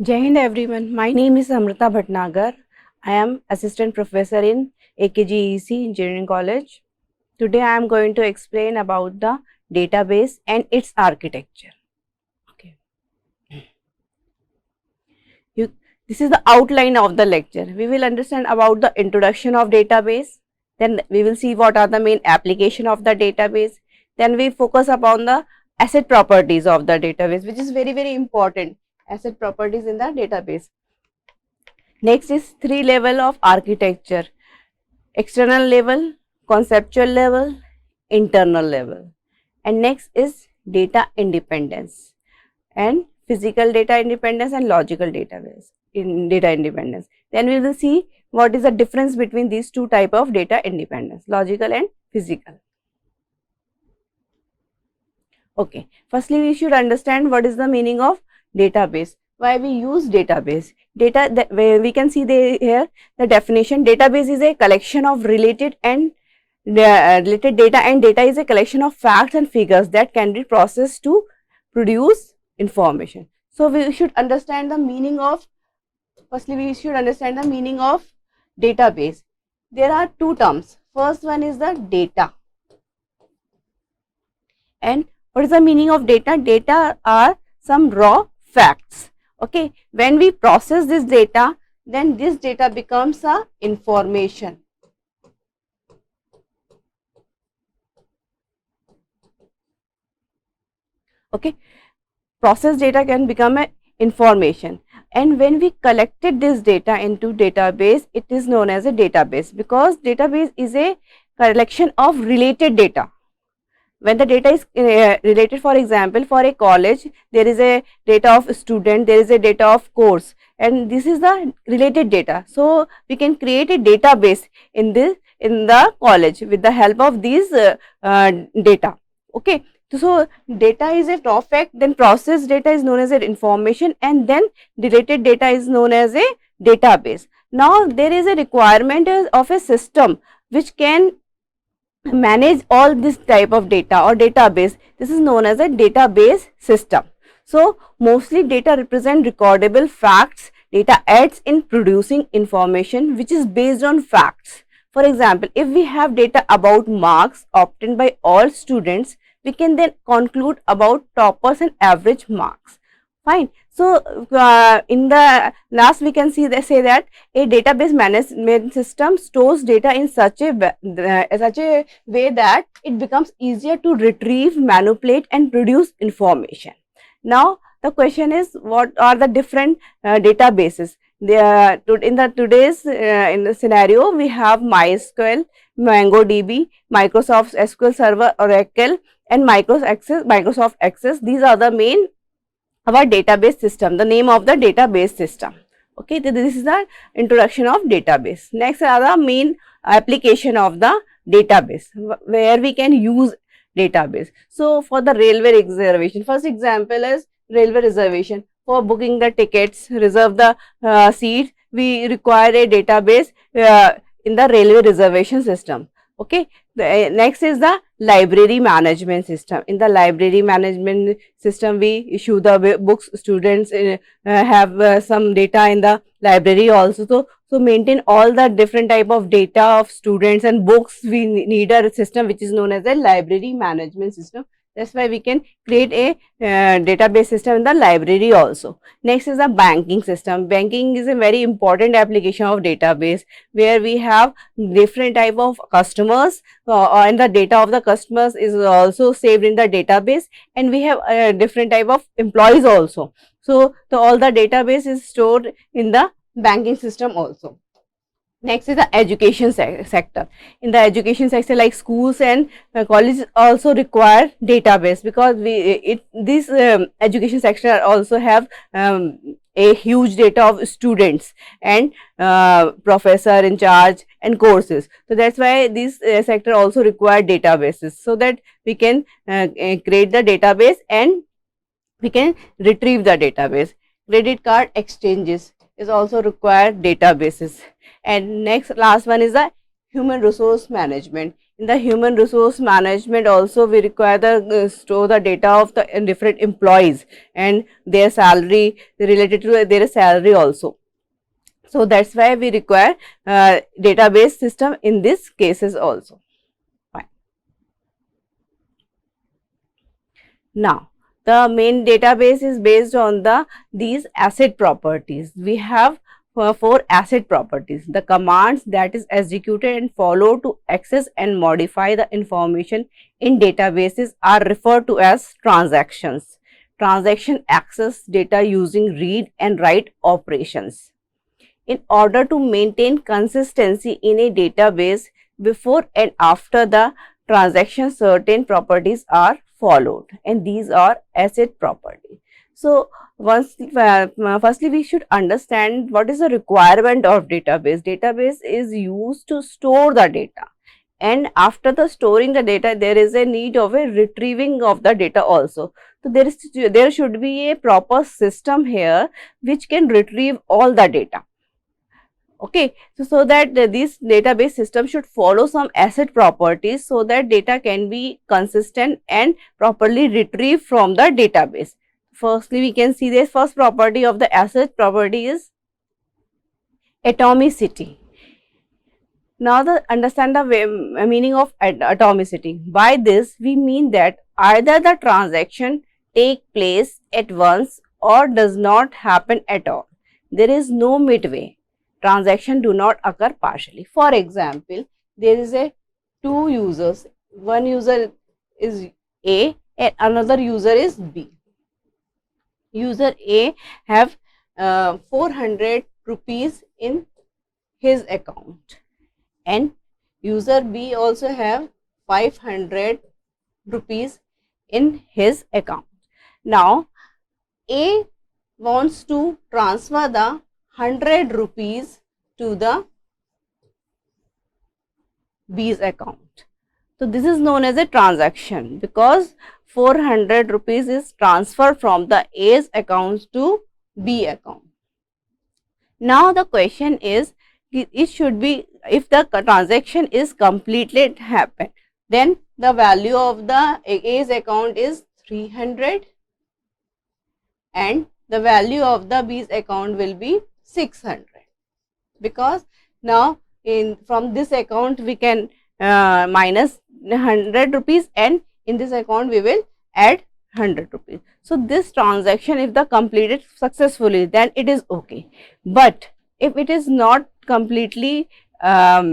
Jai Hind everyone. My name is Amrita Bhatnagar. I am assistant professor in AKGEC Engineering College. Today I am going to explain about the database and its architecture. Okay. This is the outline of the lecture. We will understand about the introduction of database. Then we will see what are the main application of the database. Then we focus upon the asset properties of the database, which is very important. Asset properties in the database. Next is three level of architecture: external level, conceptual level, internal level. And next is data independence and physical data independence and logical database in data independence. Then we will see what is the difference between these two type of data independence, logical and physical. Okay, firstly we should understand what is the meaning of database. Why we use database? Data that we can see here the definition. Database is a collection of related data, and data is a collection of facts and figures that can be processed to produce information. So we should understand the meaning of, firstly we should understand the meaning of database. There are two terms. First one is the data. And what is the meaning of data? Data are some raw facts. Okay, when we process this data, then this data becomes a information. Okay, processed data can become a information, and when we collected this data into database, it is known as a database, because database is a collection of related data. When the data is related, for example, for a college, there is a data of student, there is a data of course, and this is the related data. So we can create a database in the college with the help of these data. Okay, so data is a raw fact, then processed data is known as an information, and then related data is known as a database. Now there is a requirement of a system which can manage all this type of data or database. This is known as a database system. So mostly data represent recordable facts. Data aids in producing information which is based on facts. For example, if we have data about marks obtained by all students, we can then conclude about toppers and average marks. Fine. So in the last we can say that a database management system stores data in such a way that it becomes easier to retrieve, manipulate and produce information. Now the question is, what are the different databases? In the scenario, we have MySQL, MongoDB, Microsoft SQL Server, Oracle and Microsoft Access. These are the main our database system, the name of the database system. Okay, this is the introduction of database. Next are the main application of the database, where we can use database. So for the railway reservation, first example is railway reservation. For booking the tickets, reserve the seats, we require a database in the railway reservation system. Okay, next is the library management system. In the library management system, we issue the books. Students have some data in the library also. So maintain all the different type of data of students and books. We need a system which is known as a library management system. That's why we can create a database system in the library also. Next is the banking system. Banking is a very important application of database, where we have different type of customers and the data of the customers is also saved in the database, and we have different type of employees also. So all the database is stored in the banking system also. Next is the education sector. In the education sector, like schools and colleges also require database, because this education sector also have a huge data of students and professor in charge and courses. So that's why this sector also require databases, so that we can create the database and we can retrieve the database. Credit card exchanges is also required databases. And last one is the human resource management. In the human resource management also we require the store the data of the different employees and their salary related to their salary also. So that's why we require database system in these cases also. Fine. Now the main database is based on these asset properties. We have four asset properties. The commands that is executed and followed to access and modify the information in databases are referred to as transactions. Transaction access data using read and write operations. In order to maintain consistency in a database, before and after the transaction, certain properties are followed, and these are asset property. So firstly we should understand what is the requirement of database. Database is used to store the data, and after the storing the data there is a need of a retrieving of the data also. So there should be a proper system here which can retrieve all the data. Okay, so that this database system should follow some asset properties so that data can be consistent and properly retrieved from the database. Firstly, we can see the first property of the asset property is atomicity. Now, understand the meaning of atomicity. By this, we mean that either the transaction take place at once or does not happen at all. There is no midway. Transaction do not occur partially. For example, there is a two users. One user is A and another user is B. User A have 400 rupees in his account, and user B also have 500 rupees in his account. Now, A wants to transfer the 100 rupees to the B's account. So this is known as a transaction because 400 rupees is transferred from the A's account to B account. Now the question is, it should be, if the transaction is completed happened, then the value of the A's account is 300 and the value of the B's account will be 600, because now from this account we can minus 100 rupees and in this account we will add 100 rupees. So this transaction, if the completed successfully, then it is okay, but if it is not completely occur,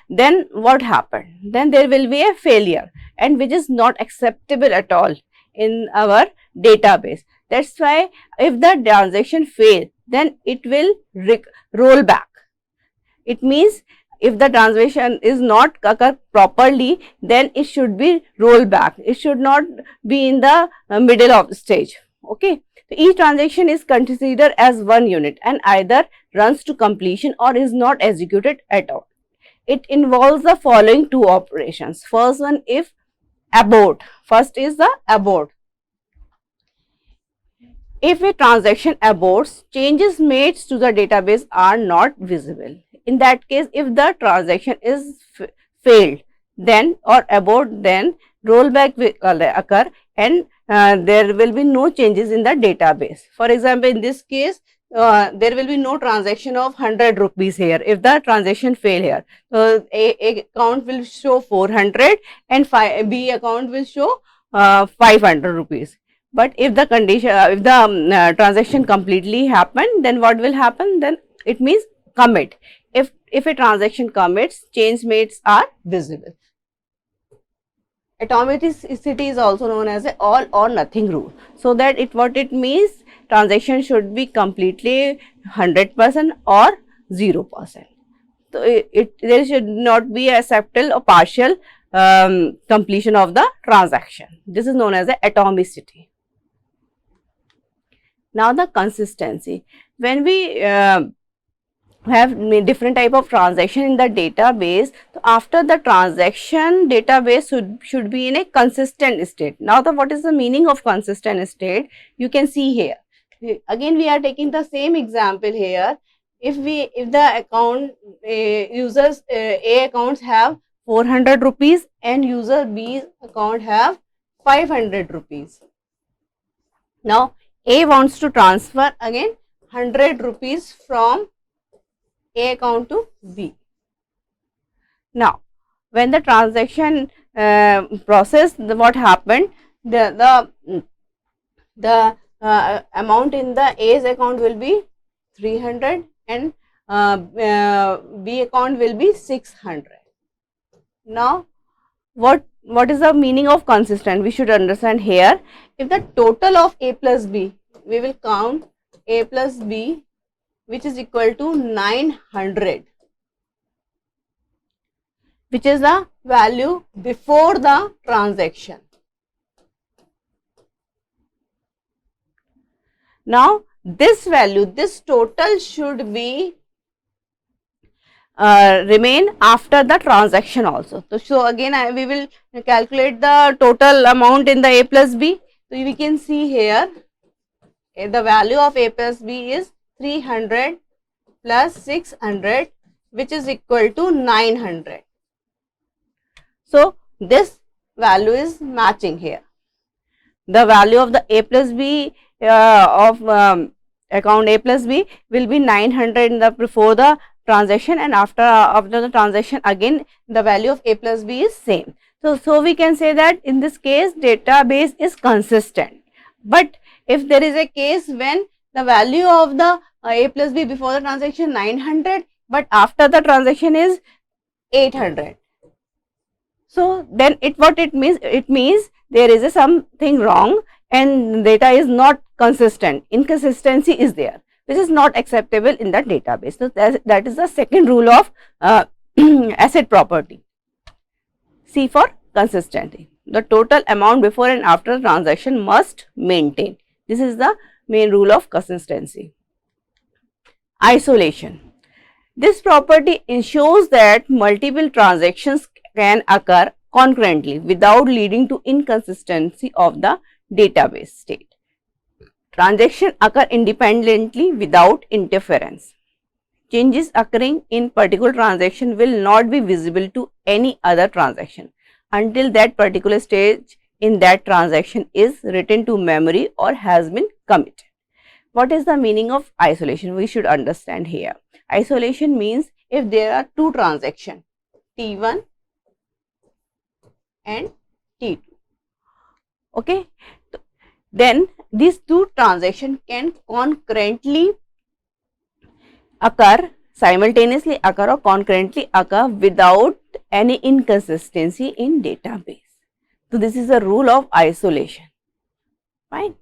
then what happened? Then there will be a failure, and which is not acceptable at all in our database. That's why if the transaction fail, then it will roll back. It means if the transaction is not occur properly, then it should be rolled back. It should not be in the middle of the stage. Okay. So each transaction is considered as one unit and either runs to completion or is not executed at all. It involves the following two operations. First one, if abort. First is the abort. If a transaction aborts, changes made to the database are not visible. In that case, if the transaction is failed, then or abort, then rollback will occur and there will be no changes in the database. For example, in this case, there will be no transaction of 100 rupees here if the transaction fail here. So, A account will show 400 and B account will show 500 rupees. But if the condition, if the transaction completely happened, then what will happen? Then it means commit. If a transaction commits, change made are visible. Atomicity is also known as a all or nothing rule. So that what it means, transaction should be completely 100% or 0%. So there should not be a acceptable or partial completion of the transaction. This is known as a atomicity. Now the consistency. When we have different type of transaction in the database, so after the transaction, database should be in a consistent state. Now what is the meaning of consistent state? You can see here. Again we are taking the same example here. if the account users A accounts have 400 rupees and user B's account have 500 rupees. Now A wants to transfer again 100 rupees from A account to B. Now when the transaction process, what happened, the amount in the A's account will be 300 and B account will be 600. Now what is the meaning of consistent? We should understand here. If the total of A plus B, we will count A plus B, which is equal to 900, which is the value before the transaction. Now this value, this total should be remain after the transaction also. So again we will calculate the total amount in the A plus B. So we can see here the value of A plus B is 300 plus 600, which is equal to 900. So this value is matching here. The value of the A plus B of account A plus B will be 900 in the before the transaction, and after the transaction again the value of A plus B is same. So we can say that in this case database is consistent. But if there is a case when the value of the A plus B before the transaction 900, but after the transaction is 800, so then what it means? It means there is something wrong and data is not consistent. Inconsistency is there. This is not acceptable in the database. So that is the second rule of asset property. C for consistency. The total amount before and after the transaction must maintain. This is the main rule of consistency. Isolation. This property ensures that multiple transactions can occur concurrently without leading to inconsistency of the database state. Transactions occur independently without interference. Changes occurring in particular transaction will not be visible to any other transaction until that particular stage in that transaction is written to memory or has been committed. What is the meaning of isolation? We should understand here. Isolation means if there are two transactions, T1 and T2. Okay, then these two transactions can concurrently occur, simultaneously occur or concurrently occur without any inconsistency in database. So this is a rule of isolation. Fine.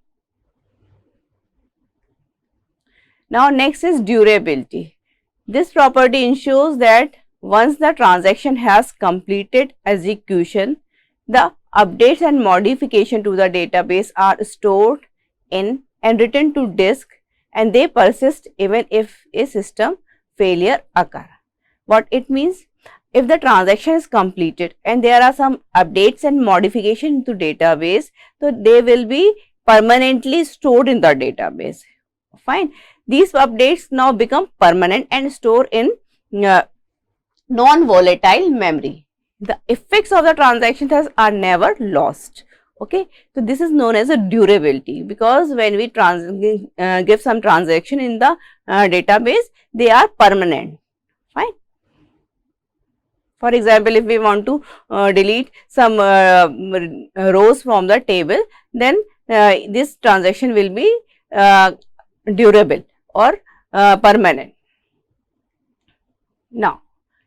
Now next is durability. This property ensures that once the transaction has completed execution, the updates and modification to the database are stored in and written to disk, and they persist even if a system failure occur. What it means? If the transaction is completed and there are some updates and modification to database, so they will be permanently stored in the database. Fine. These updates now become permanent and stored in non-volatile memory. The effects of the transaction are never lost. Okay, so this is known as a durability, because when we give some transaction in the database, they are permanent. Fine. For example, if we want to delete some rows from the table, then this transaction will be durable or permanent. Now,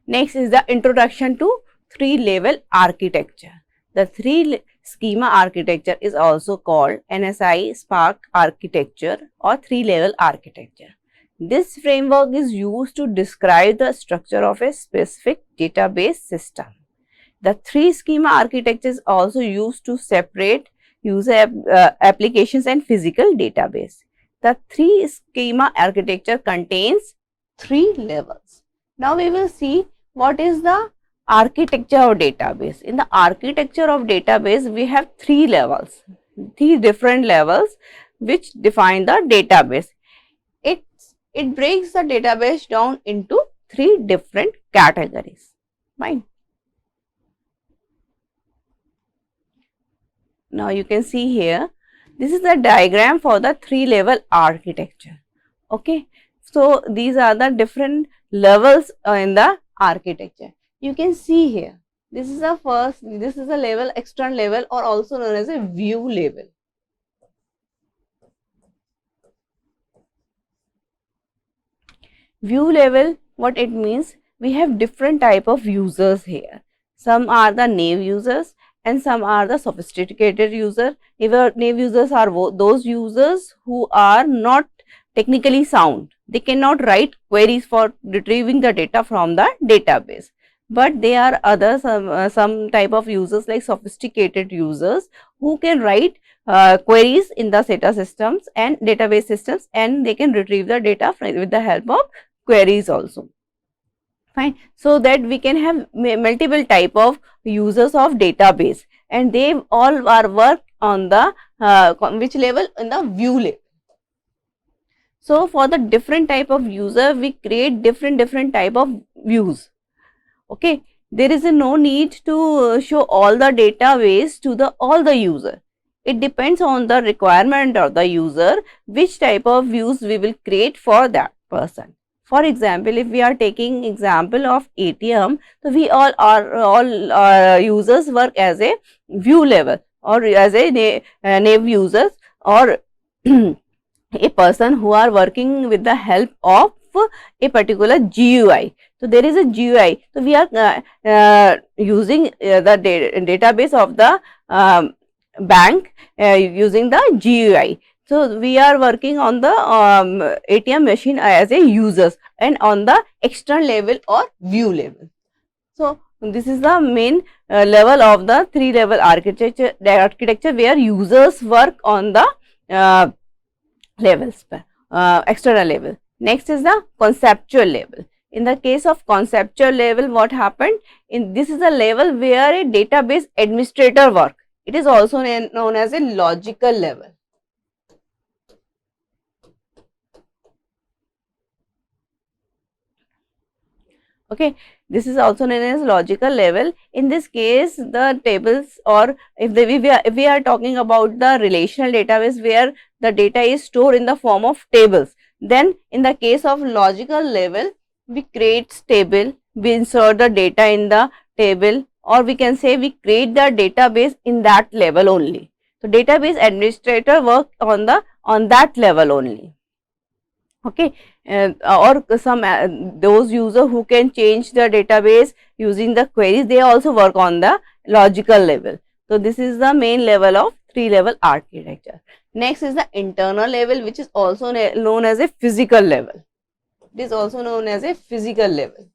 next is the introduction to three-level architecture. The three-schema architecture is also called NSI Spark architecture or three-level architecture. This framework is used to describe the structure of a specific database system. The three-schema architecture is also used to separate user applications and physical database. The three-schema architecture contains three levels. Now we will see what is the architecture of database. In the architecture of database, we have three levels, three different levels which define the database. Its it breaks the database down into 3 different categories. Fine. Now you can see here, this is the diagram for the 3-level architecture. Okay. So these are the different levels in the architecture. You can see here, this is the first, this is the level, external level, or also known as a view level. View level, what it means, we have different type of users here. Some are the naive users and some are the sophisticated user. Naive users are those users who are not technically sound. They cannot write queries for retrieving the data from the database. But there are others, some type of users like sophisticated users who can write queries in the SATA systems and database systems, and they can retrieve the data with the help of queries also. Fine. So that we can have multiple type of users of database, and they all are work on the which level? In the view level. So for the different type of user, we create different type of views. Okay. There is no need to show all the database to all the user. It depends on the requirement of the user, which type of views we will create for that person. For example, if we are taking example of ATM, so we all users work as a view level or as a naive users, or a person who are working with the help of a particular GUI. So there is a GUI. So we are using the database of the bank using the GUI. So we are working on the ATM machine as a users and on the external level or view level. So this is the main level of the 3-level architecture where users work on the levels, external level. Next is the conceptual level. In the case of conceptual level, what happened? This is a level where a database administrator work. It is also known as a logical level. Okay, this is also known as logical level. In this case, the tables, or if we are talking about the relational database where the data is stored in the form of tables, then in the case of logical level, we create table, we insert the data in the table, or we can say we create the database in that level only. So database administrator work on that level only. Okay, or some those user who can change the database using the queries, they also work on the logical level. So this is the main level of 3-level architecture. Next is the internal level, which is also known as a physical level. It is also known as a physical level.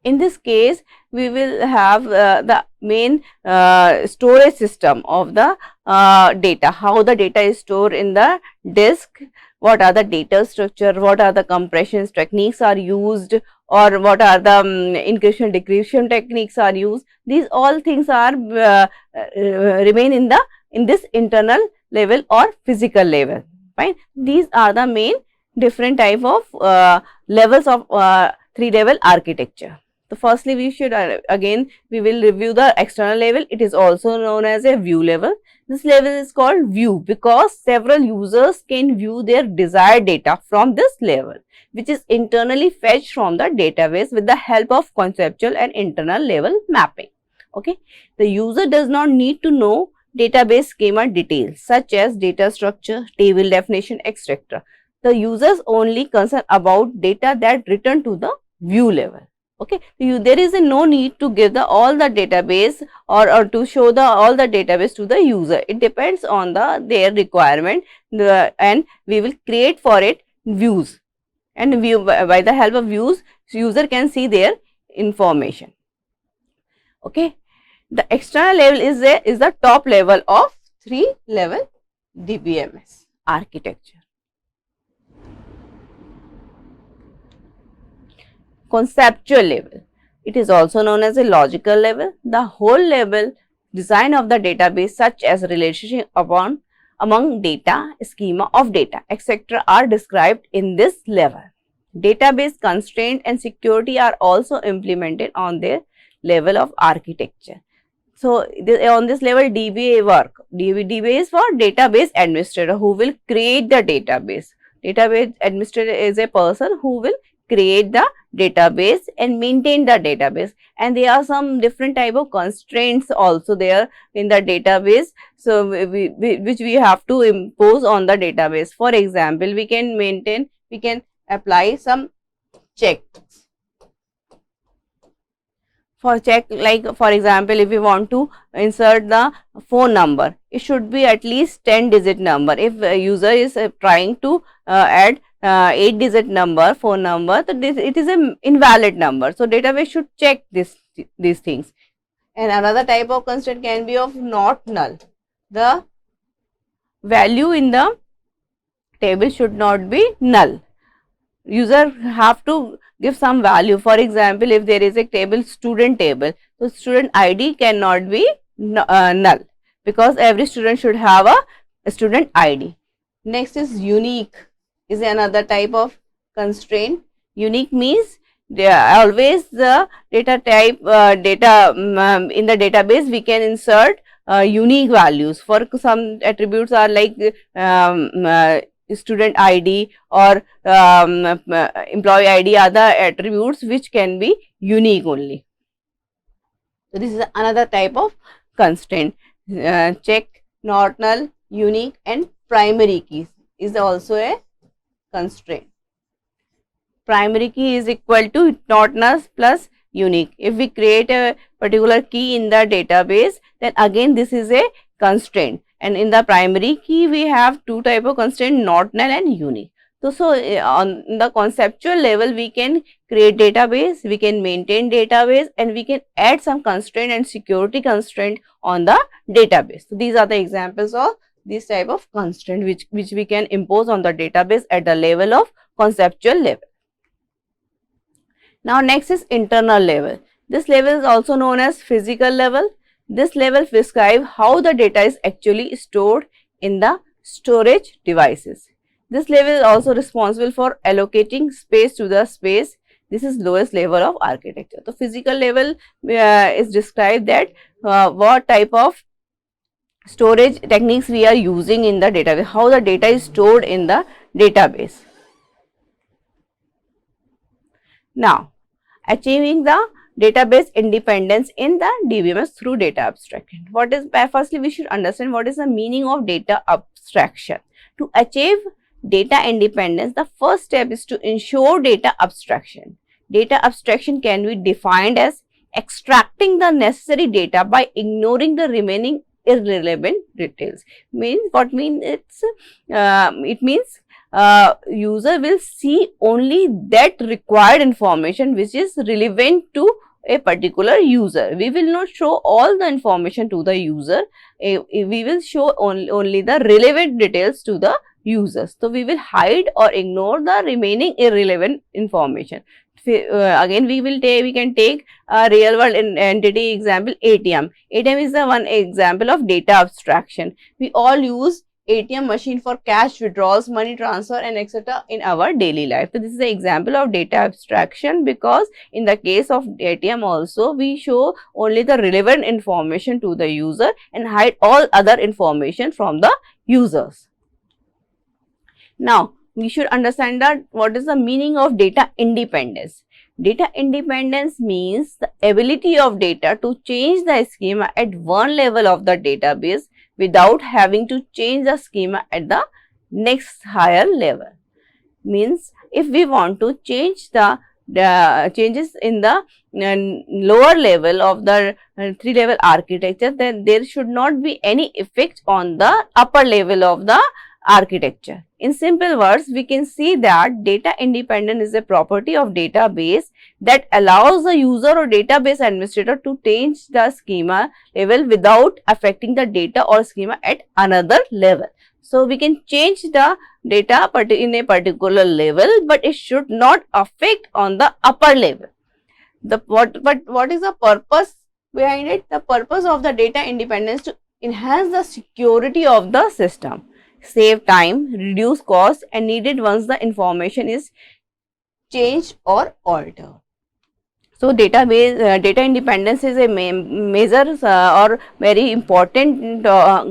In this case, we will have the main storage system of the data, how the data is stored in the disk, what are the data structure, what are the compression techniques are used, or what are the encryption decryption techniques are used. These all things are remain in this internal level or physical level. Fine. These are the main different type of levels of 3-level architecture. So firstly, we should again we will review the external level. It is also known as a view level. This level is called view because several users can view their desired data from this level, which is internally fetched from the database with the help of conceptual and internal level mapping. Okay, the user does not need to know database schema details such as data structure, table definition, etc. The users only concerned about data that return to the view level. Okay, there is no need to give all the database or to show all the database to the user. It depends on their requirement, and we will create for it views, and by the help of views, user can see their information. Okay, the external level is the top level of 3-level DBMS architecture. Conceptual level. It is also known as a logical level. The whole level design of the database, such as relationship among data, schema of data, etc. are described in this level. Database constraint and security are also implemented on their level of architecture. So, on this level DBA work, DBA is for database administrator who will create the database. Database administrator is a person who will create the database and maintain the database, and there are some different type of constraints also there in the database, so which we have to impose on the database. For example, we can apply some checks for check, like for example, if we want to insert the phone number, it should be at least 10-digit number. If a user is trying to add 8-digit number, phone number, so it is an invalid number. So database should check these things. And another type of constraint can be of not null. The value in the table should not be null. User have to give some value. For example, if there is a table, student table, so student ID cannot be null, because every student should have a student ID. Next is unique, is another type of constraint. Unique means always the data type in the database we can insert unique values. For some attributes are like student ID or employee ID, other attributes which can be unique only. So this is another type of constraint. Check, not null, unique, and primary keys is also a constraint. Primary key is equal to not null plus unique. If we create a particular key in the database, then again this is a constraint. And in the primary key, we have two type of constraint, not null and unique. So on the conceptual level, we can create database, we can maintain database, and we can add some constraint and security constraint on the database. So these are the examples of this type of constraint which we can impose on the database at the level of conceptual level. Now next is internal level. This level is also known as physical level. This level prescribes how the data is actually stored in the storage devices. This level is also responsible for allocating space to the space. This is lowest level of architecture. So physical level is described that what type of storage techniques we are using in the database, how the data is stored in the database. Now, achieving the database independence in the DBMS through data abstraction. Firstly, we should understand what is the meaning of data abstraction. To achieve data independence, the first step is to ensure data abstraction. Data abstraction can be defined as extracting the necessary data by ignoring the remaining irrelevant details. It means user will see only that required information which is relevant to a particular user. We will not show all the information to the user. We will show only the relevant details to the users. So we will hide or ignore the remaining irrelevant information. Again, we can take a real world entity example, ATM. ATM is the one example of data abstraction. We all use ATM machine for cash withdrawals, money transfer, and etc. in our daily life. So this is the example of data abstraction, because in the case of ATM also we show only the relevant information to the user and hide all other information from the users. Now, we should understand that what is the meaning of data independence. Data independence means the ability of data to change the schema at one level of the database without having to change the schema at the next higher level. Means if we want to change the changes in the lower level of the 3-level architecture, then there should not be any effect on the upper level of the architecture. In simple words, we can see that data independence is a property of database that allows the user or database administrator to change the schema level without affecting the data or schema at another level. So we can change the data in a particular level, but it should not affect on the upper level. What is the purpose behind it? The purpose of the data independence to enhance the security of the system. save time, reduce cost and needed once the information is changed or altered. So database data independence is a major or very important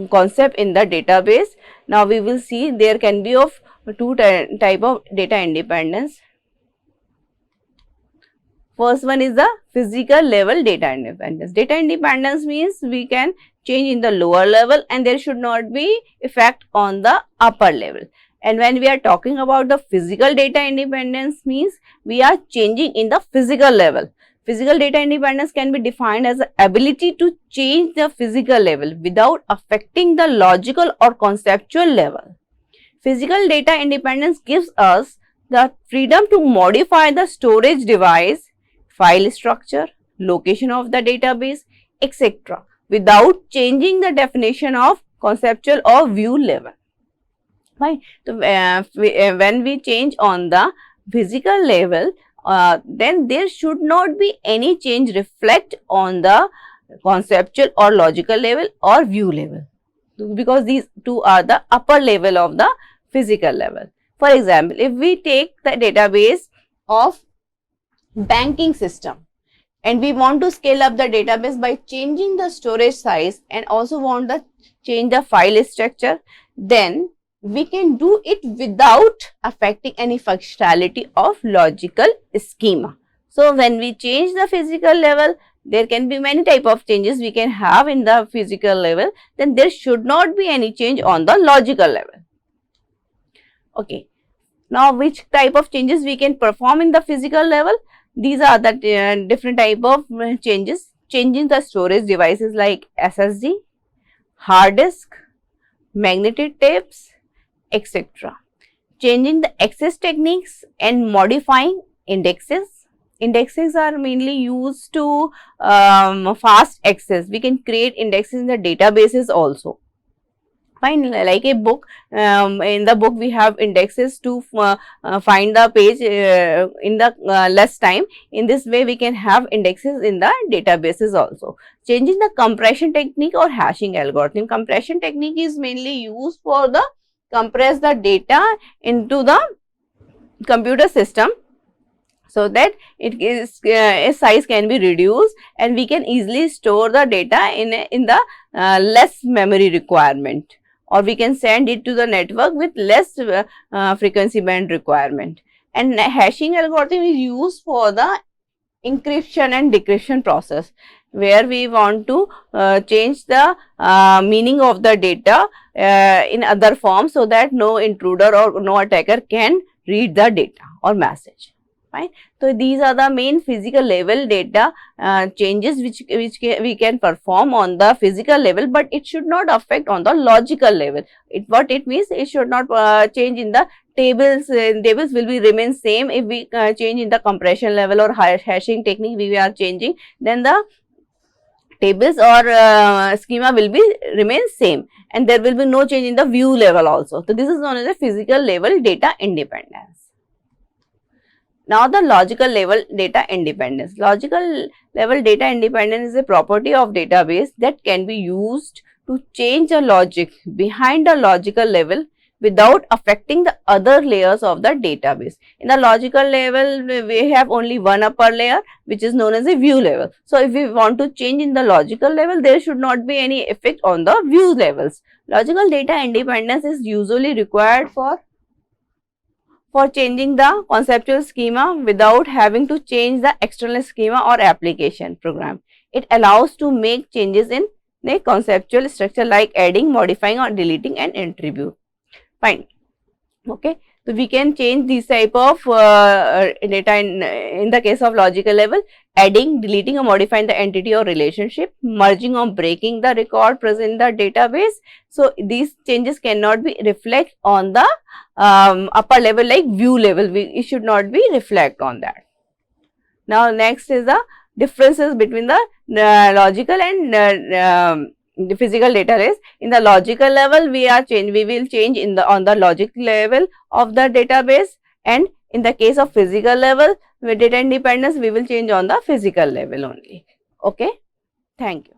concept in the database. Now we will see there can be of two type of data independence. First one is the physical level data independence. Data independence means we can change in the lower level and there should not be effect on the upper level. And when we are talking about the physical data independence means we are changing in the physical level. Physical data independence can be defined as the ability to change the physical level without affecting the logical or conceptual level. Physical data independence gives us the freedom to modify the storage device, file structure, location of the database, etc. without changing the definition of conceptual or view level. Right. So, when we change on the physical level, then there should not be any change reflect on the conceptual or logical level or view level, because these two are the upper level of the physical level. For example, if we take the database of banking system and we want to scale up the database by changing the storage size and also want to change the file structure, then we can do it without affecting any functionality of logical schema. So when we change the physical level, there can be many type of changes we can have in the physical level, then there should not be any change on the logical level. Okay. Now which type of changes we can perform in the physical level? These are the different type of changes. Changing the storage devices like SSD, hard disk, magnetic tapes, etc. Changing the access techniques and modifying indexes. Indexes are mainly used to fast access. We can create indexes in the databases also. Fine, like a book, in the book we have indexes to find the page in the less time. In this way we can have indexes in the databases also. Changing the compression technique or hashing algorithm. Compression technique is mainly used for the compress the data into the computer system so that its size can be reduced and we can easily store the data in the less memory requirement, or we can send it to the network with less frequency band requirement. And hashing algorithm is used for the encryption and decryption process, where we want to change the meaning of the data in other form so that no intruder or no attacker can read the data or message. Right. So these are the main physical level data changes which we can perform on the physical level, but it should not affect on the logical level. What it means, it should not change in the tables. Tables will be remain same. If we change in the compression level or hashing technique we are changing, then the tables or schema will be remain same and there will be no change in the view level also. So this is known as a physical level data independence. Now the logical level data independence. Logical level data independence is a property of database that can be used to change the logic behind the logical level without affecting the other layers of the database. In the logical level, we have only one upper layer which is known as a view level. So if we want to change in the logical level, there should not be any effect on the view levels. Logical data independence is usually required for changing the conceptual schema without having to change the external schema or application program. It allows to make changes in the conceptual structure like adding, modifying or deleting an attribute. Fine. Okay. So we can change this type of data in the case of logical level: adding, deleting or modifying the entity or relationship, merging or breaking the record present in the database. So these changes cannot be reflect on the upper level like view level. It should not be reflect on that. Now next is the differences between the logical and the physical data is. In the logical level we will change in the on the logic level of the database, and in the case of physical level with data independence we will change on the physical level only. Okay, thank you.